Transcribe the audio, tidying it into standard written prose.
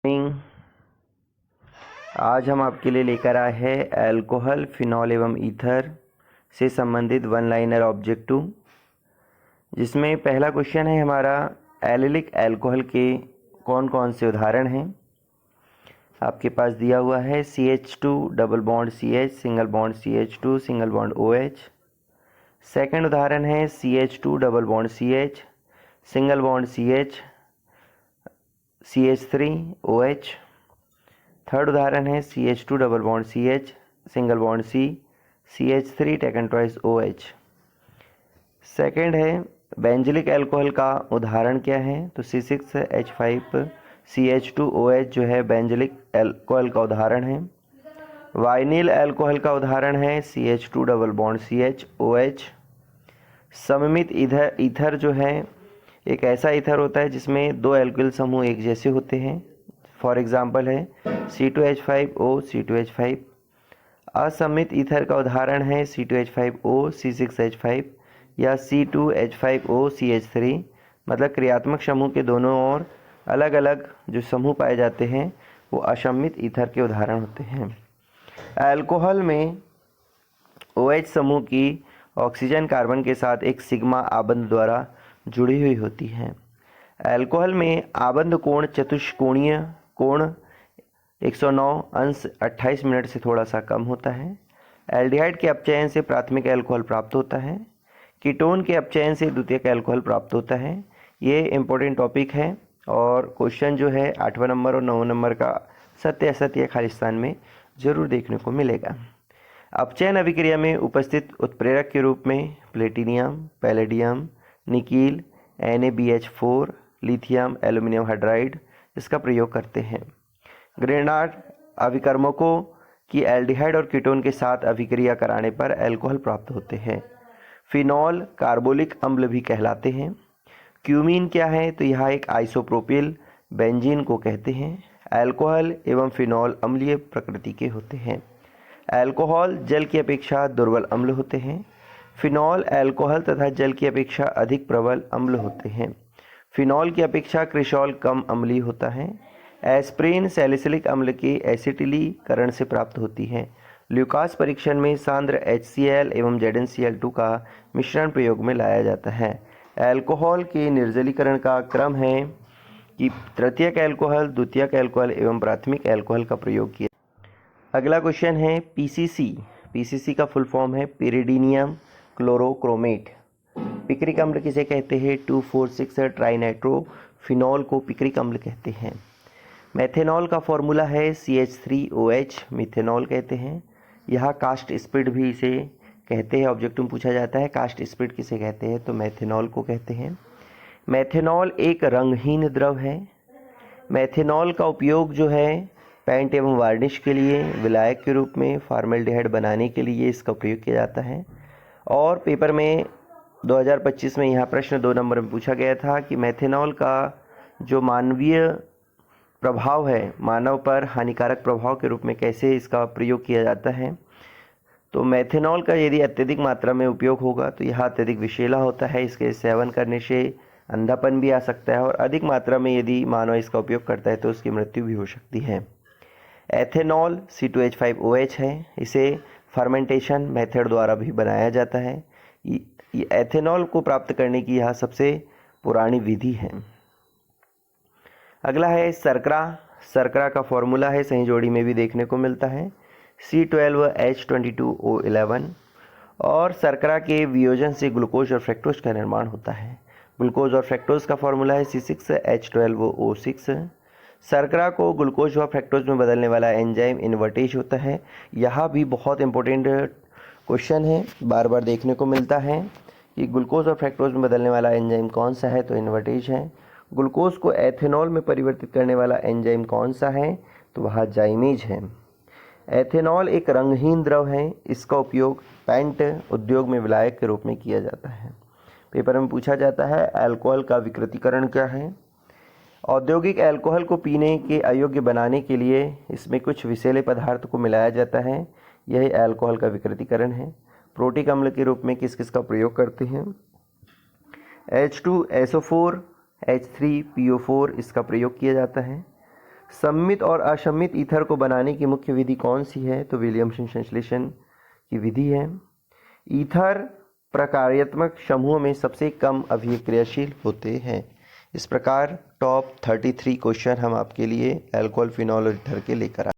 Morning. आज हम आपके लिए लेकर आए हैं अल्कोहल, फिनॉल एवं ईथर से संबंधित वन लाइनर ऑब्जेक्टिव, जिसमें पहला क्वेश्चन है हमारा एलिलिक अल्कोहल के कौन कौन से उदाहरण हैं। आपके पास दिया हुआ है CH2 double bond CH, single bond CH2, single bond OH। Second उदाहरण है CH2 double bond CH, single bond CH, CH3 OH। Third उदाहरण है CH2 double bond CH, single bond C, CH3 taken twice OH। Second है benzylic alcohol का उदाहरण क्या है, तो C6H5CH2OH जो है बेंजिलिक अल्कोहल का उदाहरण है। वाइनिल अल्कोहल का उदाहरण है CH2 डबल बॉन्ड CHOH। सममित ईथर जो है एक ऐसा ईथर होता है जिसमें दो एल्किल समूह एक जैसे होते हैं। फॉर एग्जाम्पल है C2H5O C2H5। असमित ईथर का उदाहरण है C2H5O C6H5 या C2H5O CH3। मतलब क्रियात्मक समूह के दोनों ओर अलग अलग जो समूह पाए जाते हैं वो असमित ईथर के उदाहरण होते हैं। अल्कोहल में OH समूह की ऑक्सीजन कार्बन के साथ एक सिग्मा आबंध द्वारा जुड़ी हुई होती है। अल्कोहल में आबंध कोण चतुष्कोणीय कोण 109°28' से थोड़ा सा कम होता है। एल्डिहाइड के अपचयन से प्राथमिक अल्कोहल प्राप्त होता है। कीटोन के अपचयन से द्वितीयक अल्कोहल प्राप्त होता है। ये इम्पोर्टेंट टॉपिक है और क्वेश्चन जो है 8वां नंबर और 9वां नंबर का सत्य असत्य खाली स्थान में जरूर देखने को मिलेगा। अपचयन अभिक्रिया में उपस्थित उत्प्रेरक के रूप में platinum, palladium, nickel, NaBH4, lithium, aluminium hydride इसका प्रयोग करते हैं। ग्रेनाड अभिकर्मकों की एल्डिहाइड और कीटोन के साथ अभिक्रिया कराने पर अल्कोहल प्राप्त होते हैं। फिनॉल कार्बोलिक अम्ल भी कहलाते हैं। क्यूमीन क्या है, तो यह एक आइसोप्रोपिल बेंजीन को कहते हैं। अल्कोहल एवं फिनॉल अम्लीय प्रकृति के होते हैं। अल्कोहल जल की अपेक्षा दुर्बल अम्ल होते हैं। फिनॉल अल्कोहल तथा जल की अपेक्षा अधिक प्रबल अम्ल होते हैं। फिनॉल की अपेक्षा क्रिसॉल कम अम्लीय होता है। एस्प्रिन सैलिसिलिक अम्ल के एसिटिलीकरण से प्राप्त होती है। ल्यूकास परीक्षण में सांद्र HCl एवं ZnCl2 का मिश्रण प्रयोग में लाया जाता है। अल्कोहल के निर्जलीकरण का क्रम है कि तृतीयक अल्कोहल, द्वितीयक अल्कोहल एवं प्राथमिक अल्कोहल का प्रयोग किया। अगला क्वेश्चन है PCC का फुल फॉर्म है पिरिडीनियम क्लोरोक्रोमेट। पिक्रिक अम्ल किसे कहते हैं, 2,4,6 ट्राइनाइट्रो फिनॉल को पिक्रिक अम्ल कहते हैं। मेथेनॉल का फॉर्मूला है CH3OH, मिथेनॉल कहते हैं। यह कास्ट स्पिरिट भी इसे कहते हैं। ऑब्जेक्टिव पूछा जाता है कास्ट स्पिरिट किसे कहते हैं, तो मेथेनॉल को कहते हैं। मेथेनॉल एक रंगहीन द्रव है। मेथेनॉल का उपयोग जो है पेंट एवं वार्निश के लिए, विलायक के रूप में, फॉर्मेल्डिहाइड बनाने के लिए इसका प्रयोग किया जाता है। और पेपर में 2025 में यह प्रश्न 2 नंबर में पूछा गया था कि मेथेनॉल का जो मानवीय प्रभाव है, मानव पर हानिकारक प्रभाव के रूप में कैसे इसका प्रयोग किया जाता है। तो मेथेनॉल का यदि अत्यधिक मात्रा में उपयोग होगा तो यह अत्यधिक विषैला होता है। इसके सेवन करने से अंधापन भी आ सकता है और अधिक मात्रा में यदि मानव इसका उपयोग करता है तो उसकी मृत्यु भी हो सकती है। एथेनॉल C2H5OH है। इसे फर्मेंटेशन मेथड द्वारा भी बनाया जाता है। एथेनॉल को प्राप्त करने की यह सबसे पुरानी विधि है। अगला है शर्करा का फॉर्मूला है, सही जोड़ी में भी देखने को मिलता है, C12H22O11। और शर्करा के वियोजन से ग्लूकोज और फ्रक्टोज का निर्माण होता है। ग्लूकोज और फ्रक्टोज का फॉर्मूला है C6H12O6। शर्करा को ग्लूकोज व फ्रक्टोज में बदलने वाला एंजाइम इन्वर्टेज होता है। यह भी बहुत इंपॉर्टेंट क्वेश्चन है, बार बार देखने को मिलता है कि ग्लूकोज और फ्रक्टोज में बदलने वाला एंजाइम कौन सा है, तो इन्वर्टेज है। ग्लूकोज को एथेनॉल में परिवर्तित करने वाला एंजाइम कौन सा है, तो वह जाइमेज है। एथेनॉल एक रंगहीन द्रव है। इसका उपयोग पेंट उद्योग में विलायक के रूप में किया जाता है। पेपर में पूछा जाता है अल्कोहल का विकृतीकरण क्या है। औद्योगिक अल्कोहल को पीने के अयोग्य बनाने के लिए इसमें कुछ विषैले पदार्थ को मिलाया जाता है। यही अल्कोहल का विकृतीकरण है। प्रोटिक अम्ल के रूप में किस किस का प्रयोग करते हैं, H2SO4, H3PO4 इसका प्रयोग किया जाता है। सम्मित और असम्मित ईथर को बनाने की मुख्य विधि कौन सी है? तो विलियमसन संश्लेषण की विधि है। ईथर प्रकार्यात्मक समूहों में सबसे कम अभिक्रियाशील होते हैं। इस प्रकार टॉप 33 क्वेश्चन हम आपके लिए अल्कोहल, फिनॉल और ईथर के लेकर आए।